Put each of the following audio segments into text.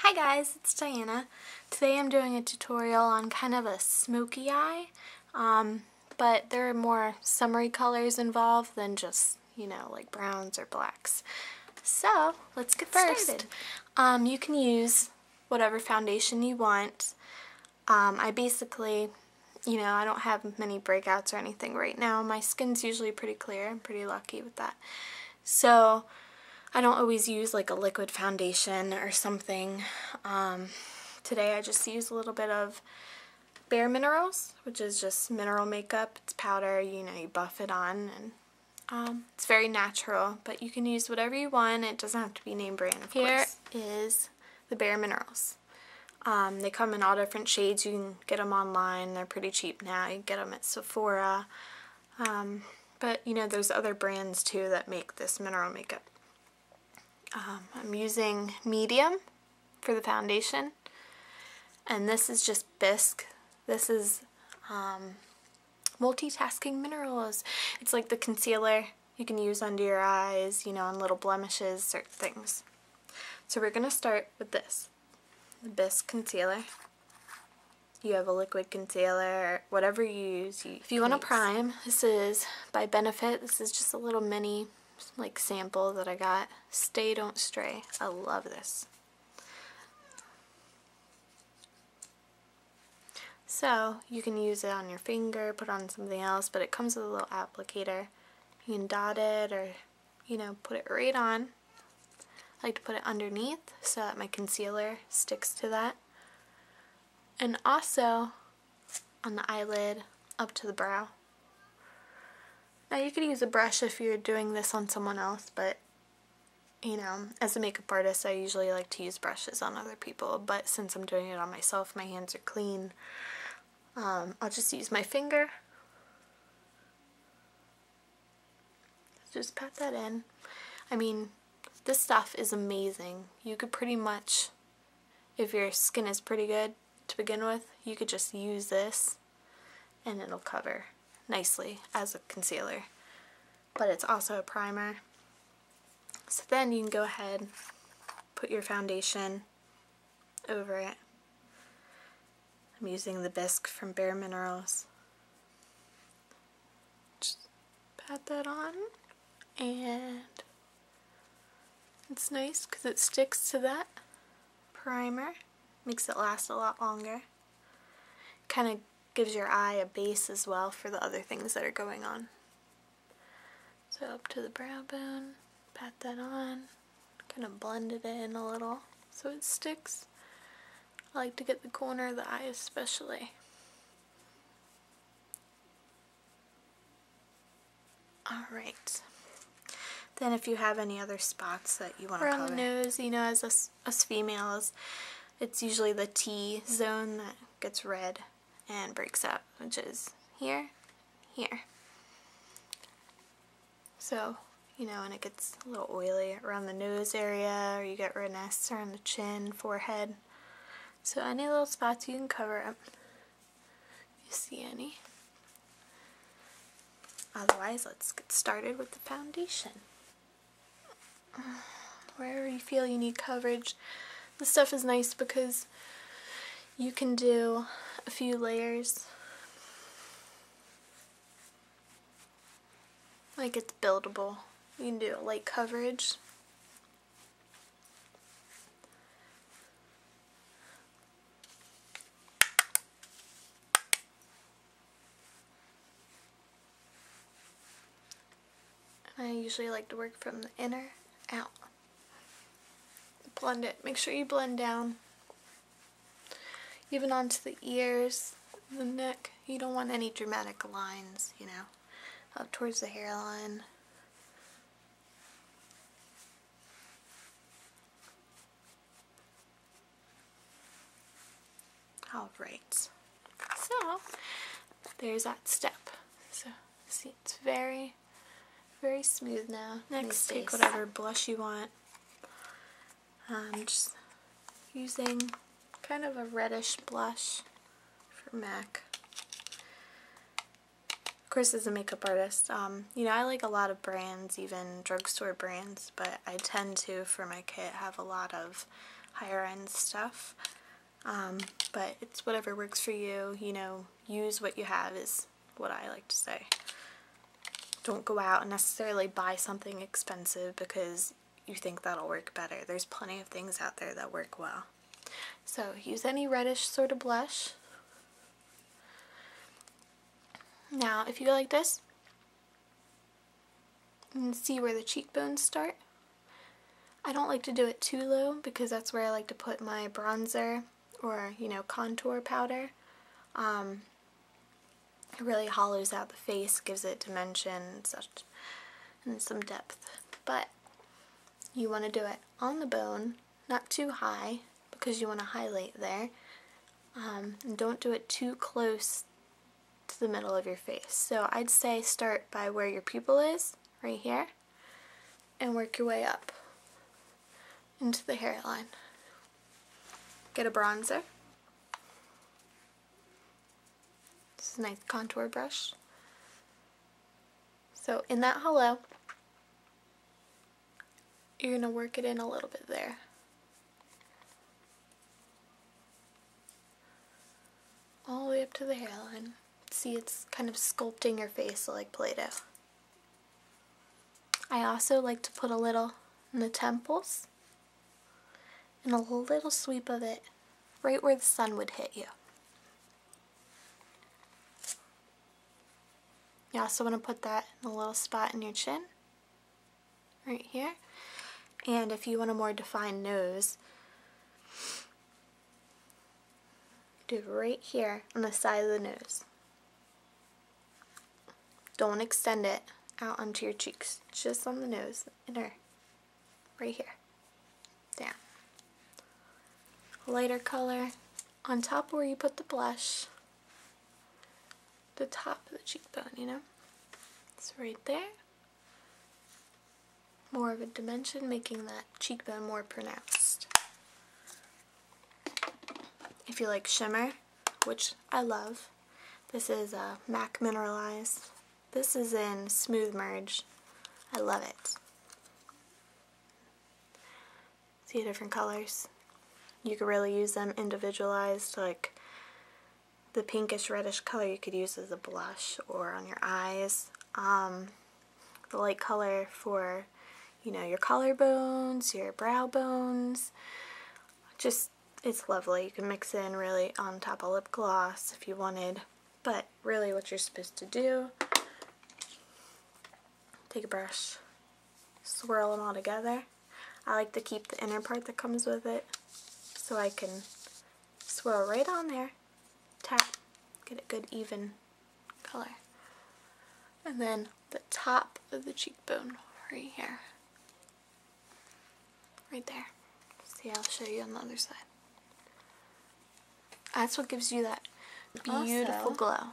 Hi guys, it's Diana. Today I'm doing a tutorial on kind of a smoky eye, but there are more summery colors involved than just, like browns or blacks. So let's get started. You can use whatever foundation you want. I basically, I don't have many breakouts or anything right now. My skin's usually pretty clear. I'm pretty lucky with that. So I don't always use like a liquid foundation or something. Today I just use a little bit of Bare Minerals, which is just mineral makeup. It's powder, you buff it on, and it's very natural, but you can use whatever you want. It doesn't have to be name brand, of course. Here is the Bare Minerals. They come in all different shades. You can get them online. They're pretty cheap now. You can get them at Sephora. But there's other brands too that make this mineral makeup. I'm using medium for the foundation, and this is just bisque. This is multitasking minerals. It's like the concealer you can use under your eyes, on little blemishes, certain things. So we're going to start with this, the bisque concealer. You have a liquid concealer, whatever you use. If you want to prime, this is by Benefit. This is just a little mini sample that I got. Stay Don't Stray. I love this. So you can use it on your finger, put on something else, but it comes with a little applicator. You can dot it or put it right on. I like to put it underneath so that my concealer sticks to that, and also on the eyelid up to the brow. Now you could use a brush if you're doing this on someone else, but as a makeup artist I usually like to use brushes on other people, but since I'm doing it on myself, my hands are clean. I'll just use my finger. Just pat that in. I mean, this stuff is amazing. You could pretty much, if your skin is pretty good to begin with, you could just use this and it'll cover nicely as a concealer, but it's also a primer. So then you can go ahead, put your foundation over it. I'm using the bisque from Bare Minerals. Just pat that on, and it's nice because it sticks to that primer, makes it last a lot longer. Kind of gives your eye a base as well for the other things that are going on. So up to the brow bone, pat that on, kind of blend it in a little so it sticks. I like to get the corner of the eye especially. Alright. Then if you have any other spots that you want to cover. Around the nose, as us females, it's usually the T-zone that gets red and breaks out, which is here, here. So, and it gets a little oily around the nose area, or you get redness around the chin, forehead. So any little spots you can cover up. You see any? Otherwise, let's get started with the foundation. Wherever you feel you need coverage, this stuff is nice because you can do a few layers. Like, it's buildable. You can do a light coverage. I usually like to work from the inner out. Blend it. Make sure you blend down. Even onto the ears, the neck. You don't want any dramatic lines, up towards the hairline. Alright. So, there's that step. So, see, it's very, very smooth now. Next, take whatever blush you want. I'm just using kind of a reddish blush for MAC. Of course, as a makeup artist, I like a lot of brands, even drugstore brands, but I tend to, for my kit, have a lot of higher end stuff. But it's whatever works for you, you know, use what you have is what I like to say. Don't go out and necessarily buy something expensive because you think that'll work better. There's plenty of things out there that work well. So use any reddish sort of blush. Now, if you go like this, you can see where the cheekbones start. I don't like to do it too low because that's where I like to put my bronzer or, you know, contour powder. It really hollows out the face, gives it dimension and such, and some depth. But you want to do it on the bone, not too high because you want to highlight there. And don't do it too close to the middle of your face. So I'd say start by where your pupil is, right here, and work your way up into the hairline. Get a bronzer. This is a nice contour brush. So in that hollow, you're going to work it in a little bit there. All the way up to the hairline. See, it's kind of sculpting your face like Play-Doh. I also like to put a little in the temples and a little sweep of it right where the sun would hit you. You also want to put that in a little spot in your chin, right here. And if you want a more defined nose, do it right here on the side of the nose. Don't extend it out onto your cheeks, just on the nose, inner, right here, down. Lighter color on top where you put the blush, the top of the cheekbone, you know? It's right there. More of a dimension, making that cheekbone more pronounced. If you like shimmer, which I love, this is a MAC Mineralized. This is in Smooth Merge. I love it. See the different colors? You could really use them individualized, like the pinkish reddish color you could use as a blush or on your eyes. The light color for, you know, your collarbones, your brow bones. Just, it's lovely. You can mix it in really on top of lip gloss if you wanted. But really what you're supposed to do, take a brush, swirl them all together. I like to keep the inner part that comes with it so I can swirl right on there, tap, get a good even color. And then the top of the cheekbone right here. Right there. See, I'll show you on the other side. That's what gives you that beautiful glow.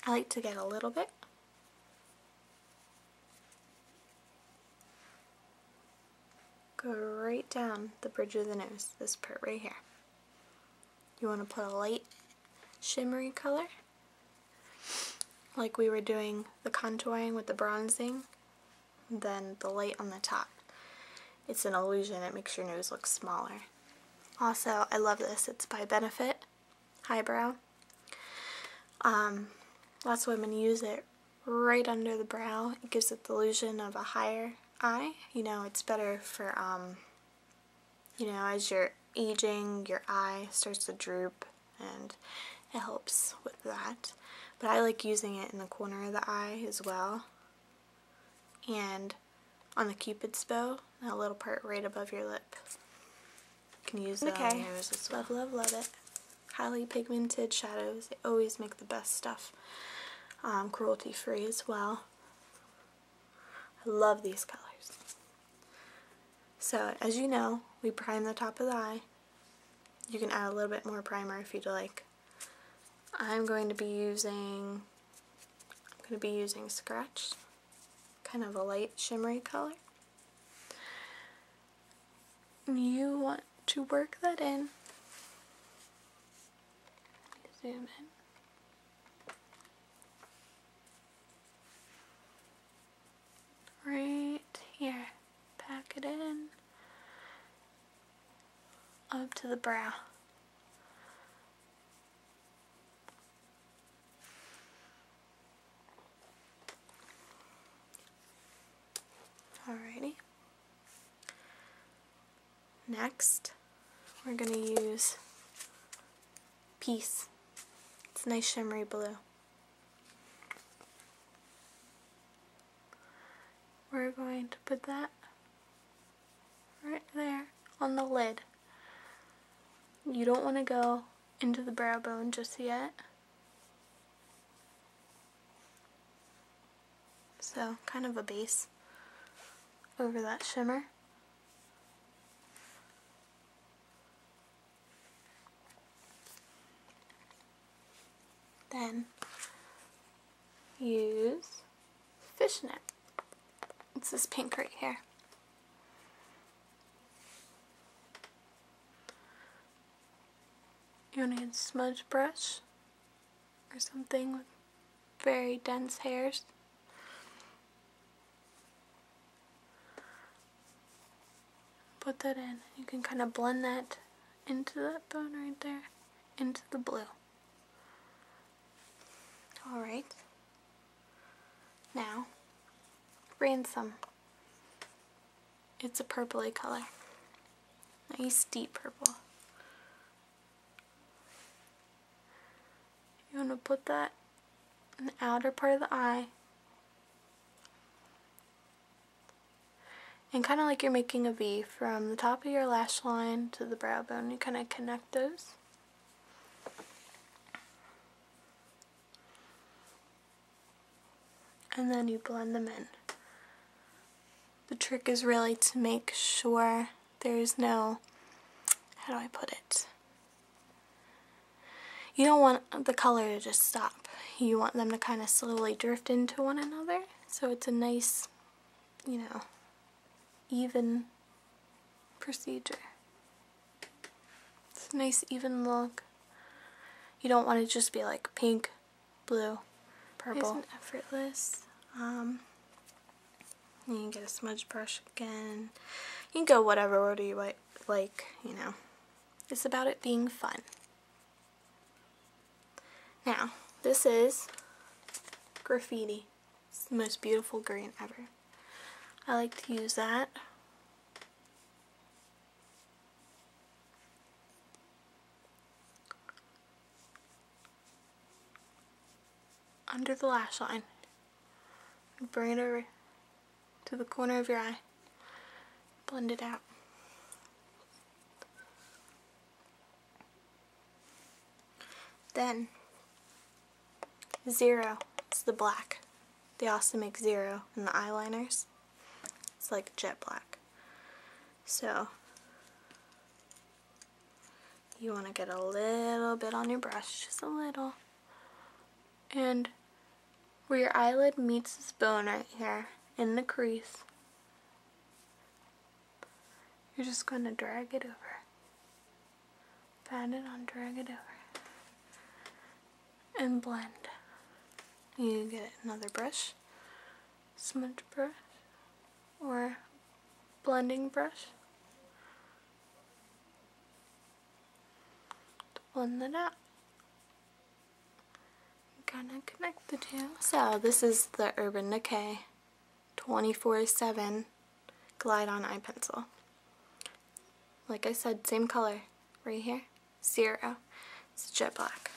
I like to get a little bit. Go right down the bridge of the nose, this part right here. You want to put a light shimmery color, like we were doing the contouring with the bronzing, then the light on the top. It's an illusion, it makes your nose look smaller. Also, I love this, it's by Benefit Highbrow. Lots of women use it right under the brow. It gives it the illusion of a higher eye. You know, it's better for, you know, as you're aging, your eye starts to droop, and it helps with that. But I like using it in the corner of the eye as well, and on the Cupid's bow, that little part right above your lip. You can use it on the nose as well. Love, love, love it. Highly pigmented shadows, they always make the best stuff. Cruelty free as well. I love these colors. So, as you know, we prime the top of the eye. You can add a little bit more primer if you'd like. I'm going to be using Scratch, kind of a light shimmery color. You want to work that in. Zoom in. up to the brow. Alrighty. Next, we're going to use Peace. It's a nice shimmery blue. We're going to put that right there on the lid. You don't want to go into the brow bone just yet. So, kind of a base over that shimmer. Then use fishnet. It's this pink right here. You want to get a smudge brush or something with very dense hairs. Put that in. You can kind of blend that into that bone right there, into the blue. Alright. Now, Ransom. It's a purpley color. Nice deep purple. You want to put that in the outer part of the eye. And kind of like you're making a V from the top of your lash line to the brow bone. You kind of connect those. And then you blend them in. The trick is really to make sure there's no, how do I put it? You don't want the color to just stop. You want them to kind of slowly drift into one another. So it's a nice, you know, even procedure. It's a nice even look. You don't want it to just be like pink, blue, purple. Isn't effortless. You can get a smudge brush again. You can go whatever order you like, you know. It's about it being fun. Now, this is Graffiti. It's the most beautiful green ever. I like to use that under the lash line. Bring it over to the corner of your eye. Blend it out. Then, Zero. It's the black. They also make Zero in the eyeliners. It's like jet black. So, you want to get a little bit on your brush, just a little. And where your eyelid meets this bone right here, in the crease, you're just going to drag it over. Pat it on, drag it over. And blend. You get another brush, smudge brush, or blending brush to blend that out. Kind of connect the two. So this is the Urban Decay 24/7 Glide On Eye Pencil. Like I said, same color right here, Zero. It's jet black.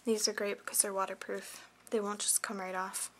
These are great because they're waterproof. They won't just come right off.